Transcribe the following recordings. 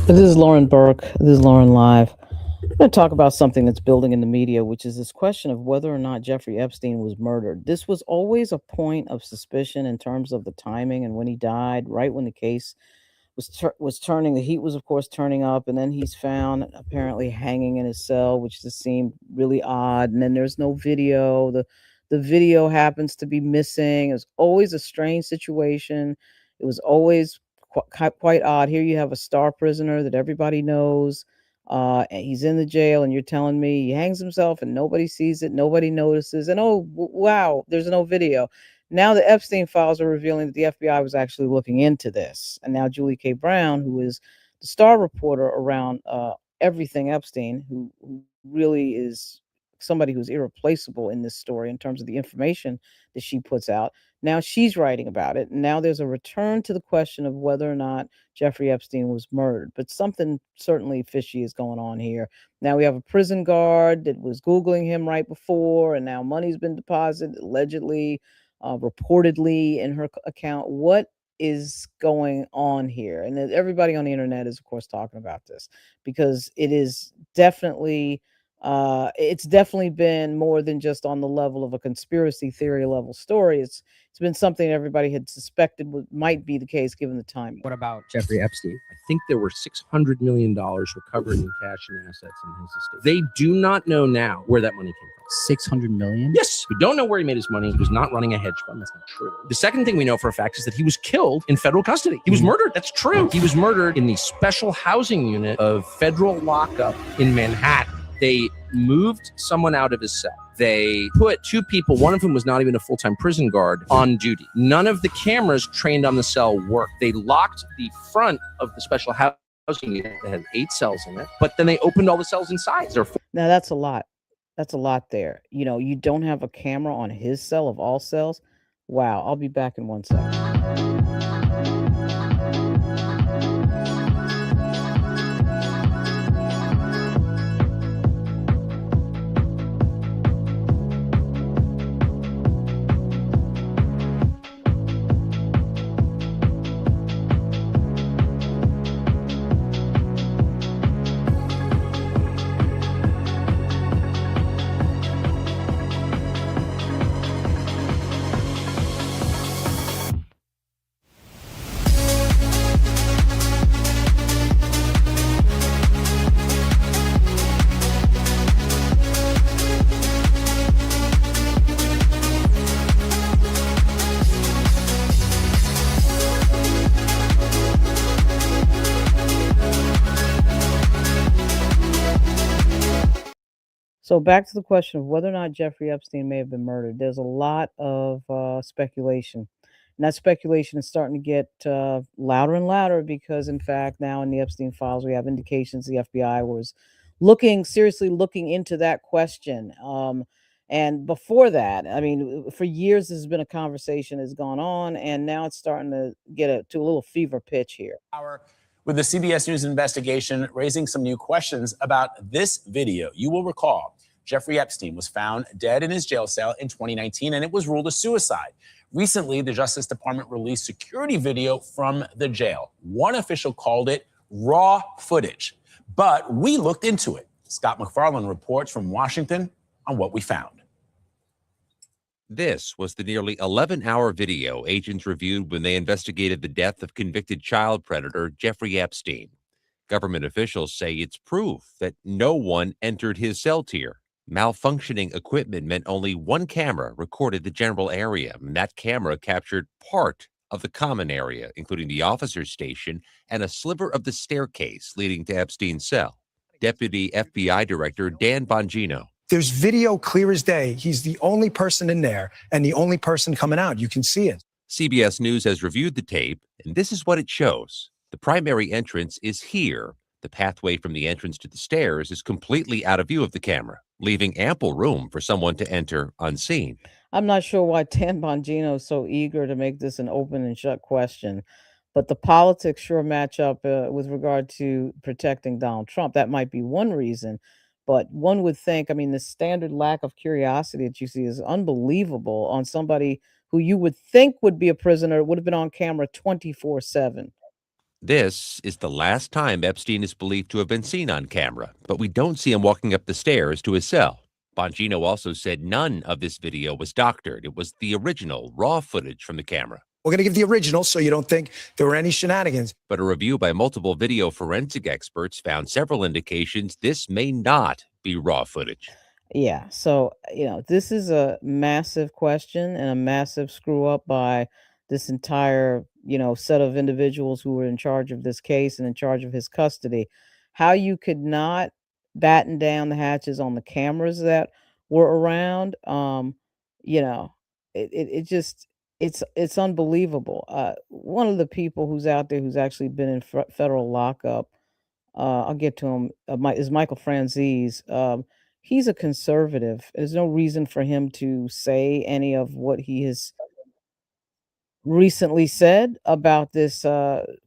This is Lauren Burke. This is Lauren Live. I'm going to talk about something that's building in the media, which is this question of whether or not Jeffrey Epstein was murdered. This was always a point of suspicion in terms of the timing and when he died, right when the case was turning. The heat was, of course, turning up, and then he's found apparently hanging in his cell, which just seemed really odd. And then there's no video. The video happens to be missing. It was always a strange situation. It was always quite odd. Here you have a star prisoner that everybody knows. And he's in the jail, and you're telling me he hangs himself and nobody sees it, nobody notices, and oh wow, there's no video. Now the Epstein files are revealing that the FBI was actually looking into this, and now Julie K. Brown, who is the star reporter around everything Epstein, who really is somebody who's irreplaceable in this story in terms of the information that she puts out. Now she's writing about it. And now there's a return to the question of whether or not Jeffrey Epstein was murdered. But something certainly fishy is going on here. Now we have a prison guard that was Googling him right before, and now money's been deposited allegedly, reportedly in her account. What is going on here? And everybody on the internet is, of course, talking about this because it's definitely been more than just on the level of a conspiracy theory level story. It's been something everybody had suspected might be the case given the timing. What about Jeffrey Epstein? I think there were $600 million recovered in cash and assets in his estate. They do not know now where that money came from. 600 million? Yes, we don't know where he made his money. He was not running a hedge fund. That's not true. The second thing we know for a fact is that he was killed in federal custody. He was murdered. That's true. He was murdered in the special housing unit of federal lockup in Manhattan. They moved someone out of his cell. They put two people, one of whom was not even a full-time prison guard, on duty. None of the cameras trained on the cell worked. They locked the front of the special housing unit that had 8 cells in it, but then they opened all the cells inside. Now that's a lot. That's a lot there. You know, you don't have a camera on his cell of all cells. Wow. I'll be back in 1 second. So back to the question of whether or not Jeffrey Epstein may have been murdered. There's a lot of speculation. And that speculation is starting to get louder and louder because, in fact, now in the Epstein files, we have indications the FBI was seriously looking into that question. And before that, I mean, for years, this has been a conversation that's gone on, and now it's starting to get to a little fever pitch here. With the CBS News investigation raising some new questions about this video. You will recall Jeffrey Epstein was found dead in his jail cell in 2019, and it was ruled a suicide. Recently, the Justice Department released security video from the jail. One official called it raw footage, but we looked into it. Scott McFarland reports from Washington on what we found. This was the nearly 11-hour video agents reviewed when they investigated the death of convicted child predator Jeffrey Epstein. Government officials say it's proof that no one entered his cell tier. Malfunctioning equipment meant only one camera recorded the general area, and that camera captured part of the common area, including the officer's station and a sliver of the staircase leading to Epstein's cell. Deputy FBI Director Dan Bongino. There's video clear as day. He's the only person in there and the only person coming out. You can see it. CBS News has reviewed the tape, and this is what it shows. The primary entrance is here. The pathway from the entrance to the stairs is completely out of view of the camera, leaving ample room for someone to enter unseen. I'm not sure why Dan Bongino is so eager to make this an open and shut question, but the politics sure match up with regard to protecting Donald Trump. That might be one reason. But one would think, I mean, the standard lack of curiosity that you see is unbelievable on somebody who you would think would be a prisoner, would have been on camera 24/7. This is the last time Epstein is believed to have been seen on camera, but we don't see him walking up the stairs to his cell. Bongino also said none of this video was doctored. It was the original, raw footage from the camera. We're going to give the original so you don't think there were any shenanigans. But a review by multiple video forensic experts found several indications this may not be raw footage. Yeah. So, this is a massive question and a massive screw up by this entire, set of individuals who were in charge of this case and in charge of his custody. How you could not batten down the hatches on the cameras that were around, you know, it just it's unbelievable. One of the people who's out there who's actually been in federal lockup, I'll get to him, is Michael Franzese. He's a conservative. There's no reason for him to say any of what he has recently said about this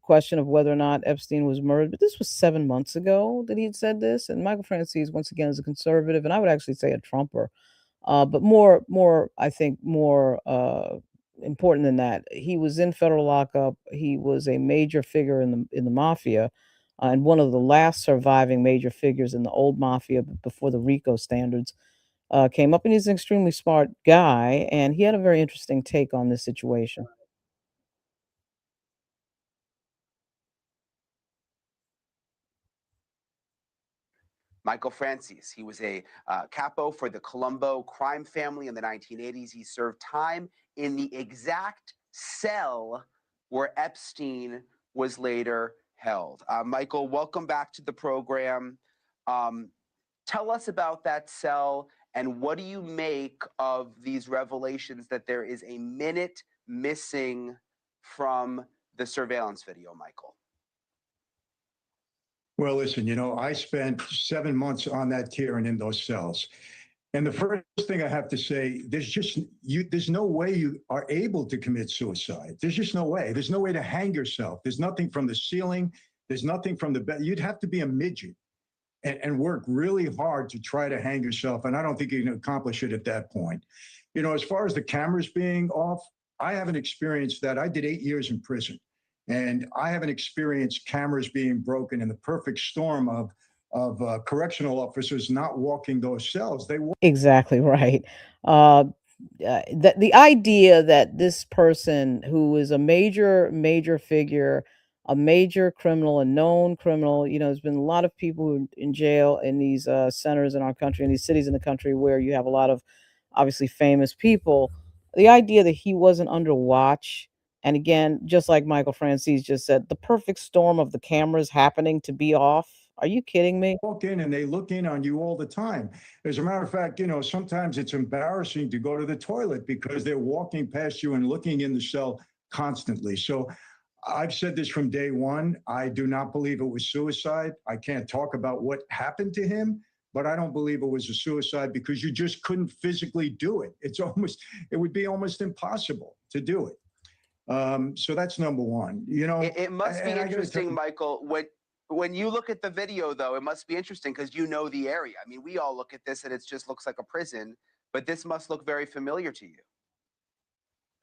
question of whether or not Epstein was murdered. But this was 7 months ago that he had said this. And Michael Franzese, once again, is a conservative, and I would actually say a Trumper. But I think more important than that, he was in federal lockup. He was a major figure in the mafia, and one of the last surviving major figures in the old mafia before the RICO standards came up. And he's an extremely smart guy, and he had a very interesting take on this situation. Michael Franzese. He was a capo for the Colombo crime family in the 1980s. He served time in the exact cell where Epstein was later held. Michael, welcome back to the program. Tell us about that cell, and what do you make of these revelations that there is a minute missing from the surveillance video, Michael? Well, listen, I spent 7 months on that tier and in those cells. And the first thing I have to say, there's no way you are able to commit suicide. There's just no way. There's no way to hang yourself. There's nothing from the ceiling. There's nothing from the bed. You'd have to be a midget and work really hard to try to hang yourself. And I don't think you can accomplish it at that point. As far as the cameras being off, I haven't experienced that. I did 8 years in prison. And I haven't experienced cameras being broken in the perfect storm of correctional officers not walking those cells. Exactly right. The idea that this person who is a major figure, a major criminal, a known criminal, there's been a lot of people who are in jail in these centers in our country, in these cities in the country where you have a lot of obviously famous people. The idea that he wasn't under watch. And again, just like Michael Franzese just said, the perfect storm of the cameras happening to be off. Are you kidding me? Walk in and they look in on you all the time. As a matter of fact, sometimes it's embarrassing to go to the toilet because they're walking past you and looking in the cell constantly. So I've said this from day one. I do not believe it was suicide. I can't talk about what happened to him, but I don't believe it was a suicide because you just couldn't physically do it. It would be almost impossible to do it. So that's number one. It must be interesting, Michael. When you look at the video, though, it must be interesting because you know the area. I mean, we all look at this and it just looks like a prison, but this must look very familiar to you.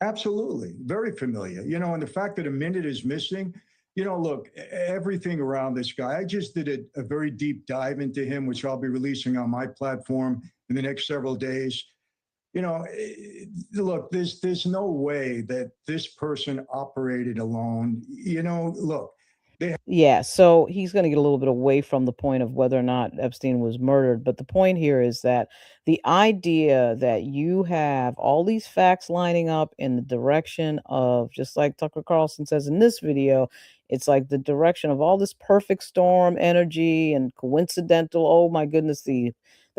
Absolutely, very familiar. And the fact that a minute is missing. Look, everything around this guy. I just did a very deep dive into him, which I'll be releasing on my platform in the next several days. Look, there's no way that this person operated alone. Look. Yeah, so he's going to get a little bit away from the point of whether or not Epstein was murdered. But the point here is that the idea that you have all these facts lining up in the direction of, just like Tucker Carlson says in this video, it's like the direction of all this perfect storm energy and coincidental. Oh my goodness, the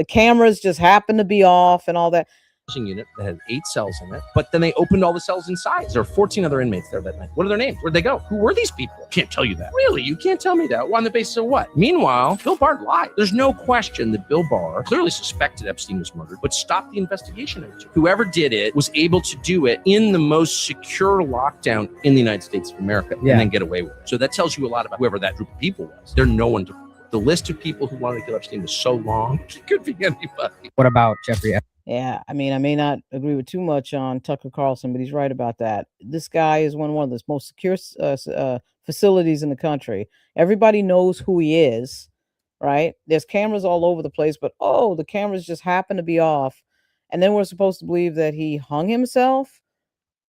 cameras just happen to be off and all that. Unit that had 8 cells in it, but then they opened all the cells inside. There were 14 other inmates there that night. What are their names? Where'd they go? Who were these people? Can't tell you that. Really? You can't tell me that? On the basis of what? Meanwhile, Bill Barr lied. There's no question that Bill Barr clearly suspected Epstein was murdered, but stopped the investigation. Whoever did it was able to do it in the most secure lockdown in the United States of America and then get away with it. So that tells you a lot about whoever that group of people was. They're no one to. The list of people who wanted to kill Epstein was so long, it could be anybody. What about Jeffrey Epstein? Yeah, I mean, I may not agree with too much on Tucker Carlson, but he's right about that. This guy is one of the most secure facilities in the country. Everybody knows who he is, right? There's cameras all over the place, but oh, the cameras just happen to be off, and then we're supposed to believe that he hung himself.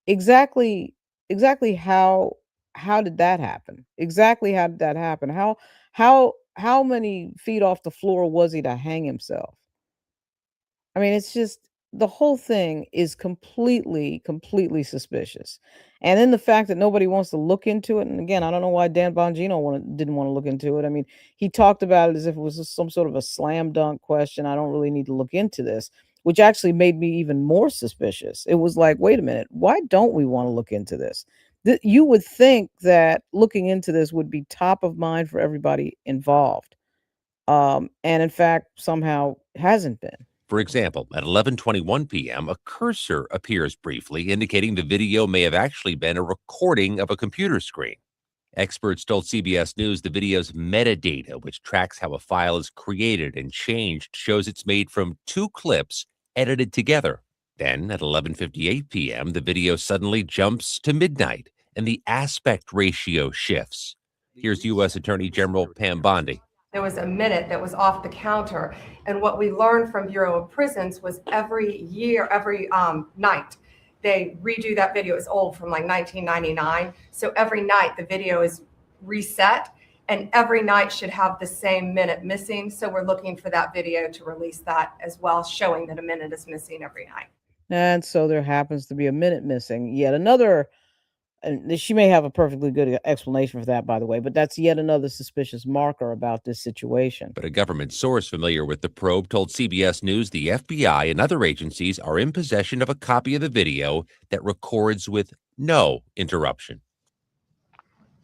Exactly, exactly how did that happen? Exactly how did that happen? How many feet off the floor was he to hang himself? I mean, it's just the whole thing is completely, completely suspicious. And then the fact that nobody wants to look into it. And again, I don't know why Dan Bongino didn't want to look into it. I mean, he talked about it as if it was just some sort of a slam dunk question. I don't really need to look into this, which actually made me even more suspicious. It was like, wait a minute, why don't we want to look into this? You would think that looking into this would be top of mind for everybody involved. And in fact, somehow hasn't been. For example, at 11:21 p.m., a cursor appears briefly, indicating the video may have actually been a recording of a computer screen. Experts told CBS News the video's metadata, which tracks how a file is created and changed, shows it's made from two clips edited together. Then, at 11:58 p.m., the video suddenly jumps to midnight, and the aspect ratio shifts. Here's U.S. Attorney General Pam Bondi. There was a minute that was off the counter. And what we learned from Bureau of Prisons was every night, they redo that video. It's old, from like 1999. So every night the video is reset, and every night should have the same minute missing. So we're looking for that video to release that as well, showing that a minute is missing every night. And so there happens to be a minute missing. Yet another, and she may have a perfectly good explanation for that, by the way, but that's yet another suspicious marker about this situation. But a government source familiar with the probe told CBS News the FBI and other agencies are in possession of a copy of the video that records with no interruption.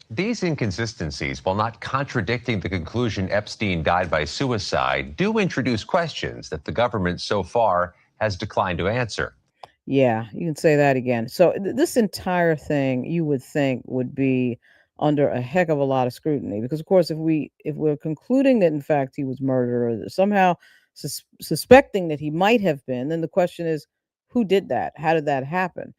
These inconsistencies, while not contradicting the conclusion Epstein died by suicide, do introduce questions that the government so far has declined to answer. Yeah, you can say that again. So this entire thing, you would think, would be under a heck of a lot of scrutiny because, of course, if we're concluding that in fact he was murdered or somehow suspecting that he might have been, then the question is, who did that? How did that happen?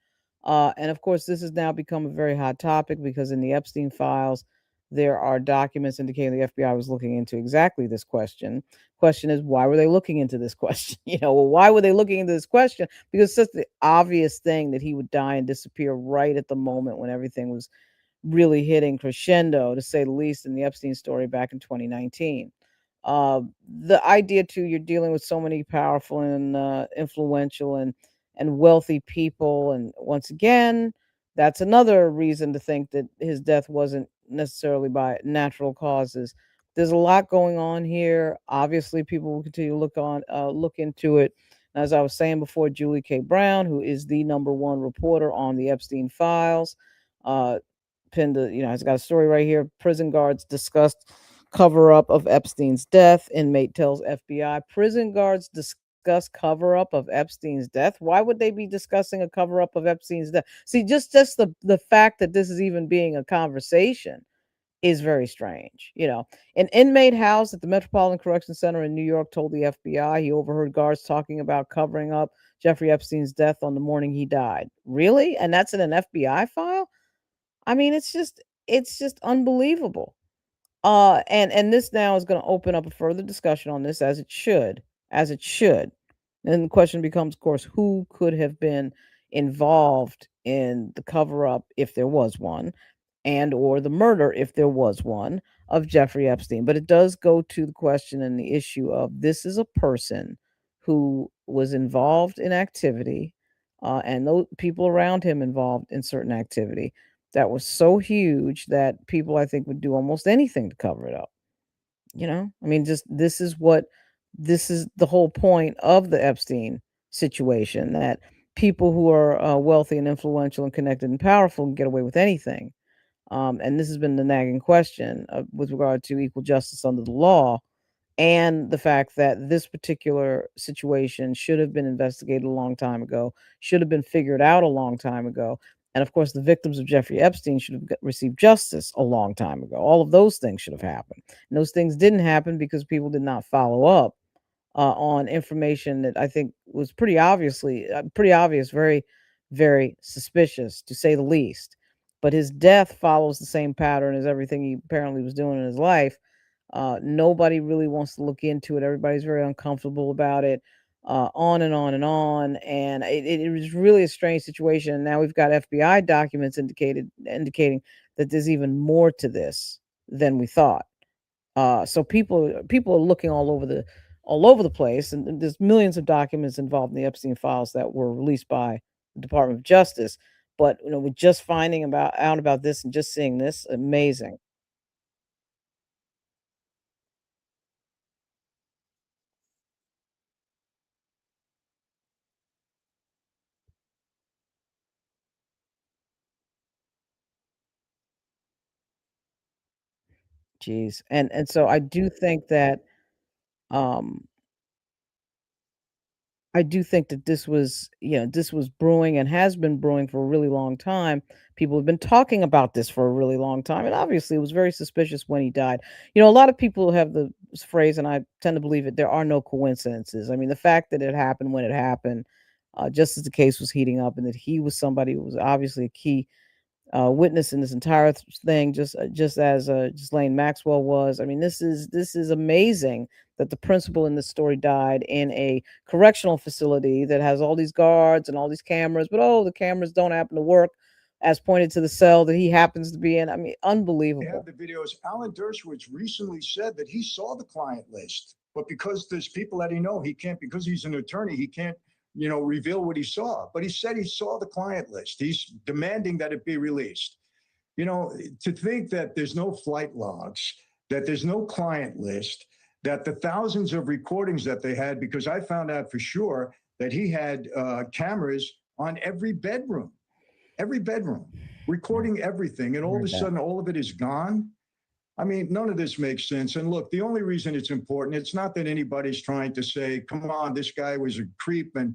And of course, this has now become a very hot topic because in the Epstein files, there are documents indicating the FBI was looking into exactly this question. Question is, why were they looking into this question? Well, why were they looking into this question? Because it's such the obvious thing that he would die and disappear right at the moment when everything was really hitting crescendo, to say the least, in the Epstein story back in 2019. The idea too, you're dealing with so many powerful and influential and wealthy people, and once again, that's another reason to think that his death wasn't necessarily by natural causes. There's a lot going on here. Obviously, people will continue to look into it. As I was saying before, Julie K. Brown, who is the #1 reporter on the Epstein files, has got a story right here. Prison guards discussed cover up of Epstein's death. Inmate tells FBI. Prison guards discuss cover up of Epstein's death. Why would they be discussing a cover up of Epstein's death? See, just the fact that this is even being a conversation is very strange. An inmate housed at the Metropolitan Correction Center in New York told the FBI he overheard guards talking about covering up Jeffrey Epstein's death on the morning he died. Really? And that's in an FBI file? I mean, it's just unbelievable. And this now is going to open up a further discussion on this, as it should. And the question becomes, of course, who could have been involved in the cover up, if there was one, and or the murder, if there was one, of Jeffrey Epstein. But it does go to the question and the issue of, this is a person who was involved in activity, and those people around him involved in certain activity that was so huge that people, I think, would do almost anything to cover it up. I mean, just this is the whole point of the Epstein situation, that people who are wealthy and influential and connected and powerful can get away with anything. And this has been the nagging question with regard to equal justice under the law, and the fact that this particular situation should have been investigated a long time ago, should have been figured out a long time ago. And of course, the victims of Jeffrey Epstein should have received justice a long time ago. All of those things should have happened. And those things didn't happen because people did not follow up on information that I think was pretty obvious, very, very suspicious to say the least. But his death follows the same pattern as everything he apparently was doing in his life. Nobody really wants to look into it. Everybody's very uncomfortable about it. On and on and on, and it was really a strange situation. And now we've got FBI documents indicating that there's even more to this than we thought. So people are looking all over the place, and there's millions of documents involved in the Epstein files that were released by the Department of Justice. But we're just finding out about this and just seeing this, amazing. Jeez. And so um I do think that this was brewing and has been brewing for a really long time. People have been talking about this for a really long time, and obviously, it was very suspicious when he died. A lot of people have the phrase, and I tend to believe it, there are no coincidences. I mean, the fact that it happened when it happened, just as the case was heating up, and that he was somebody who was obviously a key witness in this entire thing, just as Ghislaine Maxwell was. I mean, this is amazing that the principal in this story died in a correctional facility that has all these guards and all these cameras, but the cameras don't happen to work as pointed to the cell that he happens to be in. I mean, They have unbelievable. the videos. Alan Dershowitz recently said that he saw the client list, but because there's people that he know, he can't, because he's an attorney, he can't, reveal what he saw. But he said he saw the client list. He's demanding that it be released. To think that there's no flight logs, that there's no client list, that the thousands of recordings that they had, because I found out for sure that he had cameras on every bedroom, recording everything, and all of a sudden, all of it is gone. I mean, none of this makes sense. And look, the only reason it's important, it's not that anybody's trying to say, come on, this guy was a creep. And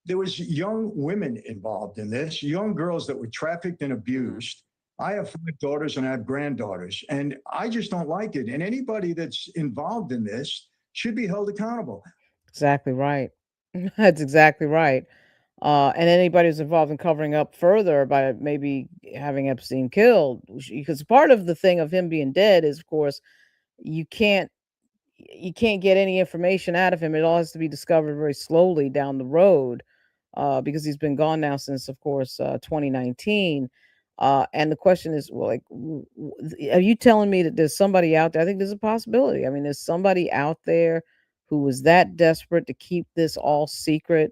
there was young women involved in this, young girls that were trafficked and abused. I have 5 daughters and I have granddaughters, and I just don't like it. And anybody that's involved in this should be held accountable. Exactly right. That's exactly right. And anybody who's involved in covering up further by maybe having Epstein killed, because part of the thing of him being dead is, of course, you can't you can't get any information out of him. It all has to be discovered very slowly down the road, because he's been gone now since, of course, 2019. And the question is, well, like, are you telling me that there's somebody out there? I think there's a possibility. I mean, there's somebody out there who was that desperate to keep this all secret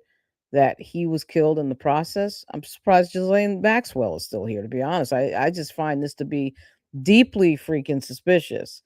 that he was killed in the process. I'm surprised Ghislaine Maxwell is still here, to be honest. I just find this to be deeply freaking suspicious.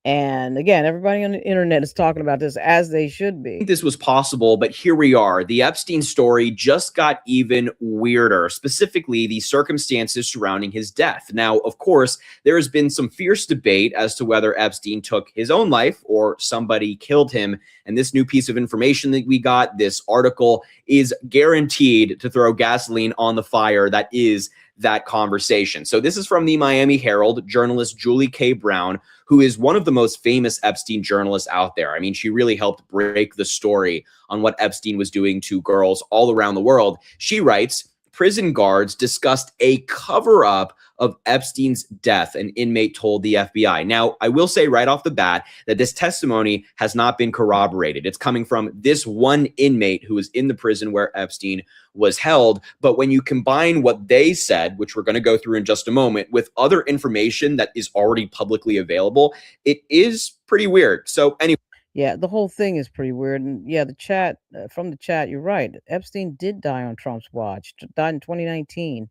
And again, everybody on the internet is talking about this, as they should be. This was possible, but here we are. The Epstein story just got even weirder, specifically the circumstances surrounding his death. Now, of course, there has been some fierce debate as to whether Epstein took his own life or somebody killed him. And this new piece of information that we got, this article, is guaranteed to throw gasoline on the fire that is that conversation. So this is from the Miami Herald, journalist Julie K. Brown, who is one of the most famous Epstein journalists out there. I mean, she really helped break the story on what Epstein was doing to girls all around the world. She writes, prison guards discussed a cover-up of Epstein's death, an inmate told the FBI. Now, I will say right off the bat that this testimony has not been corroborated. It's coming from this one inmate who was in the prison where Epstein was held. But when you combine what they said, which we're going to go through in just a moment, with other information that is already publicly available, it is pretty weird. So anyway. Yeah, the whole thing is pretty weird. And yeah, the chat, from the chat, you're right. Epstein did die on Trump's watch, died in 2019.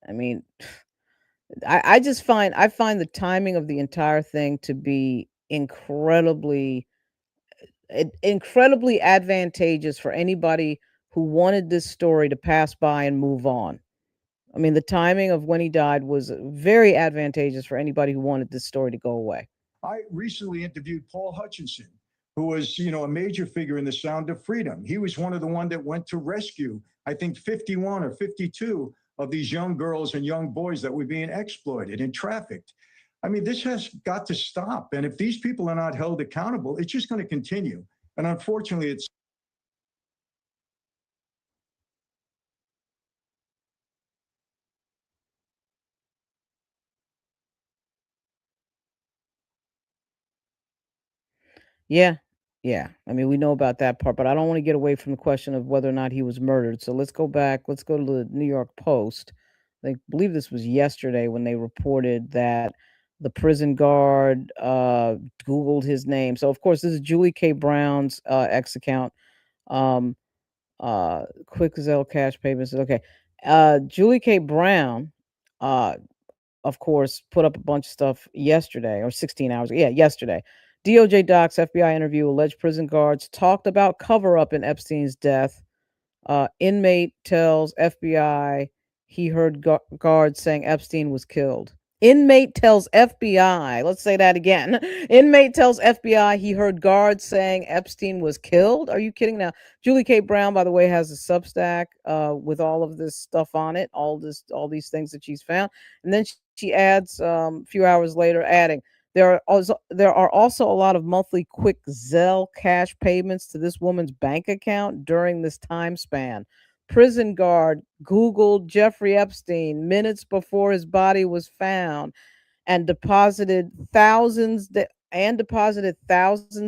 I mean, I find the timing of the entire thing to be incredibly advantageous for anybody who wanted this story to pass by and move on. I mean, the timing of when he died was very advantageous for anybody who wanted this story to go away. I recently interviewed Paul Hutchinson, who was, a major figure in the Sound of Freedom. He was one of the ones that went to rescue, I think, 51 or 52 of these young girls and young boys that were being exploited and trafficked. I mean, this has got to stop. And if these people are not held accountable, it's just going to continue. And unfortunately, it's Yeah. Yeah. I mean, we know about that part, but I don't want to get away from the question of whether or not he was murdered. So let's go back. Let's go to the New York Post. I believe this was yesterday when they reported that the prison guard Googled his name. So, of course, this is Julie K. Brown's X account. Um, Quick Zelle cash payments. Okay. Julie K. Brown, uh, of course, put up a bunch of stuff yesterday or 16 hours. Yeah, yesterday. DOJ docs, FBI interview, alleged prison guards talked about cover up in Epstein's death. Inmate tells FBI he heard guards saying Epstein was killed. Inmate tells FBI, let's say that again. Inmate tells FBI he heard guards saying Epstein was killed. Are you kidding? Now, Julie K. Brown, by the way, has a Substack with all of this stuff on it, all these things that she's found. And then she adds a few hours later, adding, there are also a lot of monthly quick Zelle cash payments to this woman's bank account during this time span. Prison guard Googled Jeffrey Epstein minutes before his body was found and deposited thousands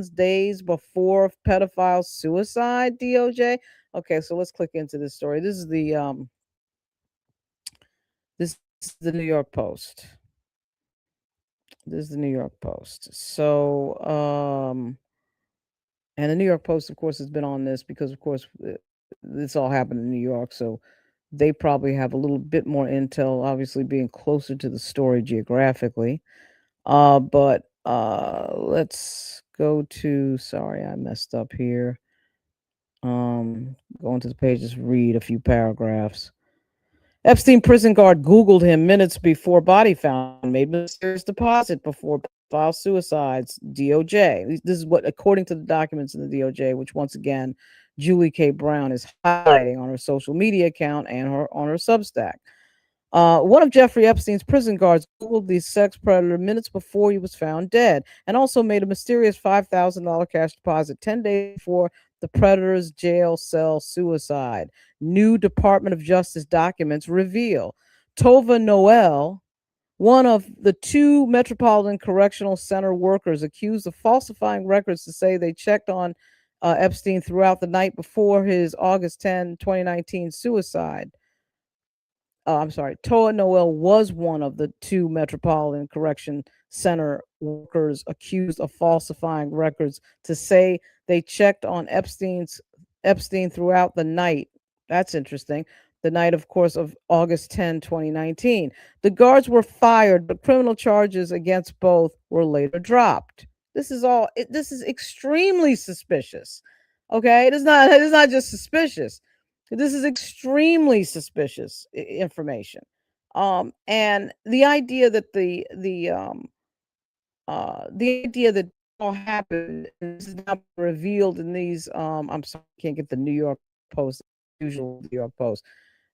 days before pedophile suicide, DOJ. Okay, so let's click into this story. This is the New York Post. This is the New York Post. So, and the New York Post, of course, has been on this because, of course, this all happened in New York. So they probably have a little bit more intel, obviously being closer to the story geographically. But let's go to, sorry, I messed up here. Going to the page, just read a few paragraphs. Epstein prison guard Googled him minutes before body found, made mysterious deposit before file suicides, DOJ. This is what, according to the documents in the DOJ, which once again, Julie K. Brown is highlighting on her social media account and on her Substack. One of Jeffrey Epstein's prison guards Googled the sex predator minutes before he was found dead and also made a mysterious $5,000 cash deposit 10 days before the predator's jail cell suicide. New Department of Justice documents reveal Tova Noel, one of the two Metropolitan Correctional Center workers accused of falsifying records to say they checked on Epstein throughout the night before his August 10, 2019 suicide. I'm sorry, Toa Noel was one of the two Metropolitan Correction Center workers accused of falsifying records to say they checked on Epstein throughout the night. That's interesting. The night, of course, of August 10, 2019. The guards were fired, but criminal charges against both were later dropped. This is extremely suspicious. Okay, it is not just suspicious. This is extremely suspicious information. And the idea that the idea that all happened, and this is not revealed in these I'm sorry, I can't get the New York Post, usual New York Post.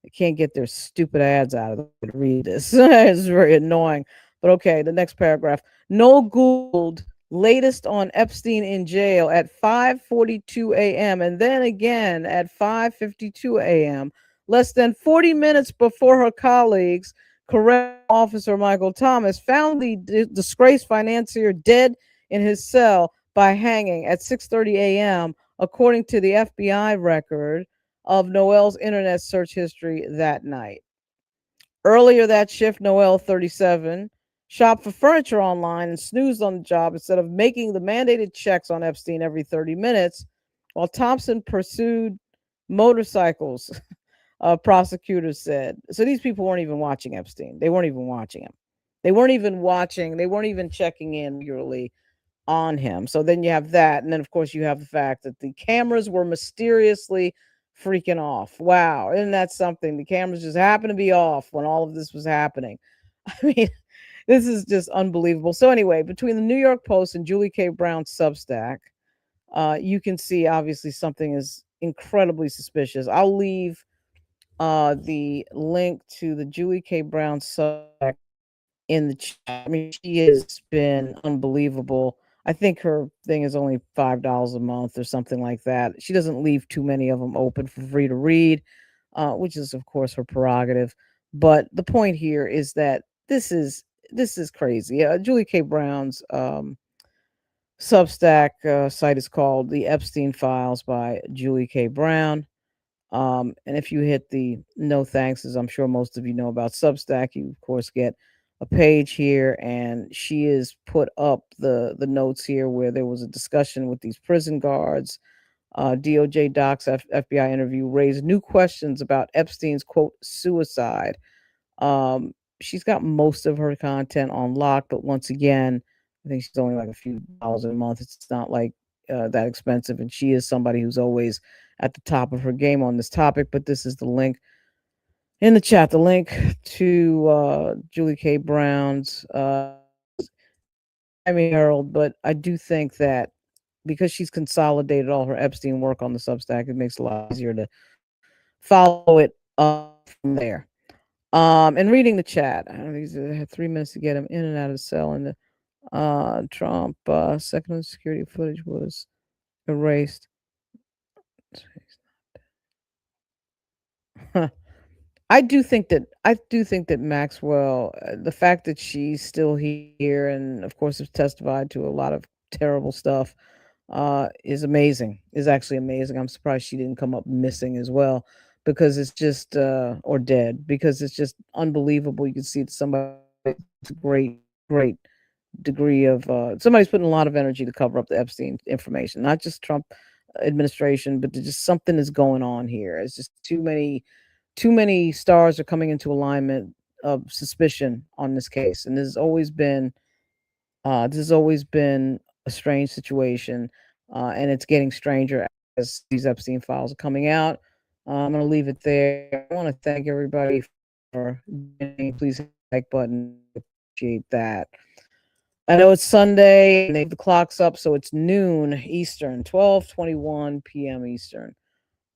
I can't get their stupid ads out of them to read this. It's very annoying. But okay, the next paragraph. No Googled latest on Epstein in jail at 5:42 a.m. and then again at 5:52 a.m. Less than 40 minutes before her colleagues, correctional officer Michael Thomas found the disgraced financier dead in his cell by hanging at 6:30 a.m. according to the FBI record of Noel's internet search history that night. Earlier that shift, Noel, 37, shopped for furniture online and snoozed on the job instead of making the mandated checks on Epstein every 30 minutes, while Thompson pursued motorcycles, prosecutors said. So these people weren't even watching Epstein. They weren't even watching him. They weren't even checking in regularly on him. So then you have that. And then, of course, you have the fact that the cameras were mysteriously freaking off. Wow. Isn't that something? The cameras just happened to be off when all of this was happening. I mean, this is just unbelievable. So anyway, between the New York Post and Julie K. Brown's Substack, you can see obviously something is incredibly suspicious. I'll leave the link to the Julie K. Brown Substack in the chat. I mean, she has been unbelievable. I think her thing is only $5 a month or something like that. She doesn't leave too many of them open for free to read, which is of course her prerogative. But the point here is that this is crazy. Julie K. Brown's Substack site is called The Epstein Files by Julie K. Brown. And if you hit the no thanks, as I'm sure most of you know about Substack, you of course get a page here, and she has put up the notes here where there was a discussion with these prison guards. DOJ docs FBI interview raised new questions about Epstein's quote suicide. She's got most of her content on lock, but once again, I think she's only like a few dollars a month. It's not like that expensive, and she is somebody who's always at the top of her game on this topic. But this is the link in the chat, the link to Julie K. Brown's Miami Herald. But I do think that because she's consolidated all her Epstein work on the Substack, it makes it a lot easier to follow it from there. And reading the chat, I had 3 minutes to get him in and out of the cell, and the Trump second security footage was erased. I do think that Maxwell, the fact that she's still here and of course has testified to a lot of terrible stuff, is amazing. Is actually amazing. I'm surprised she didn't come up missing as well, because it's just or dead, because it's just unbelievable. You can see that somebody, it's a great degree of somebody's putting a lot of energy to cover up the Epstein information, not just Trump administration, but just something is going on here. It's just too many stars are coming into alignment of suspicion on this case, and this has always been a strange situation, and it's getting stranger as these Epstein files are coming out. I'm going to leave it there. I want to thank everybody for please hit the like button. Appreciate that. I know it's Sunday and the clock's up, so it's noon Eastern, 12:21 p.m. Eastern.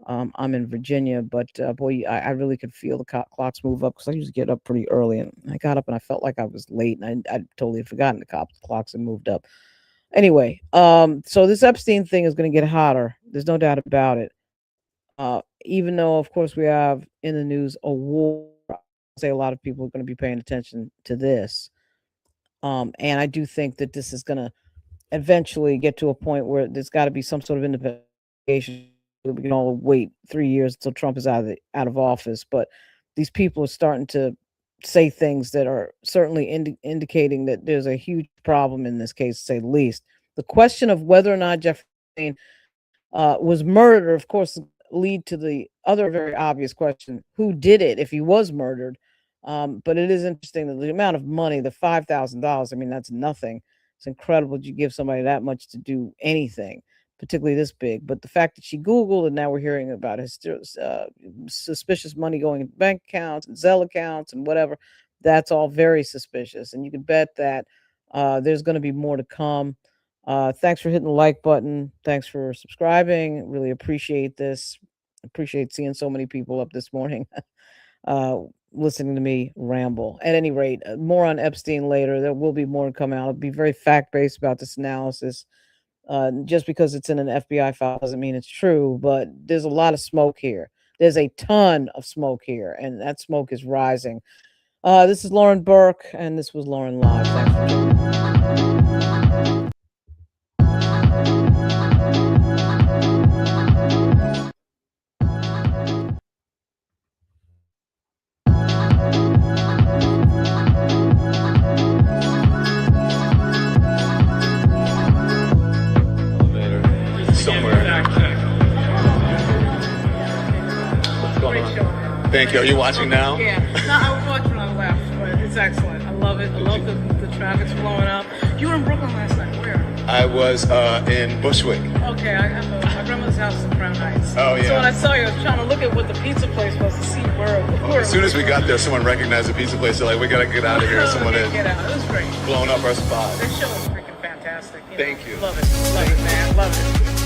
I'm in Virginia, but boy, I really could feel the clocks move up, because I usually get up pretty early, and I got up and I felt like I was late, and I totally had forgotten the clocks had moved up. Anyway, so this Epstein thing is going to get hotter. There's no doubt about it. Even though, of course, we have in the news a war, I'd say a lot of people are going to be paying attention to this. And I do think that this is going to eventually get to a point where there's got to be some sort of investigation. We can all wait 3 years until Trump is out of office, but these people are starting to say things that are certainly indicating that there's a huge problem in this case, to say the least. The question of whether or not Jeffrey Epstein was murdered, of course, lead to the other very obvious question: who did it if he was murdered? But it is interesting that the amount of money, the $5,000, I mean, that's nothing. It's incredible that you give somebody that much to do anything, particularly this big. But the fact that she Googled, and now we're hearing about his suspicious money going into bank accounts and Zelle accounts and whatever, that's all very suspicious. And you can bet that there's going to be more to come. Thanks for hitting the like button. Thanks for subscribing. Really appreciate this. Appreciate seeing so many people up this morning listening to me ramble. At any rate, more on Epstein later. There will be more to come out. I'll be very fact-based about this analysis. Just because it's in an FBI file doesn't mean it's true, but there's a lot of smoke here. There's a ton of smoke here, and that smoke is rising. This is Lauren Burke, and this was Lauren Live. Thanks for joining. Thank you. Are you watching now? Yeah. No, I was watching on the left, but it's excellent. I love it. I love the traffic's flowing up. You were in Brooklyn last night. Where? I was in Bushwick. Okay. My grandmother's house is in Crown Heights. Oh, yeah. So when I saw you, I was trying to look at what the pizza place was to see where as soon as we got there, someone recognized the pizza place. They're like, we got to get out of here. Someone is get out. It was great. blowing up our spot. This show is freaking fantastic. Thank you. Love it. Love it, man. Love it.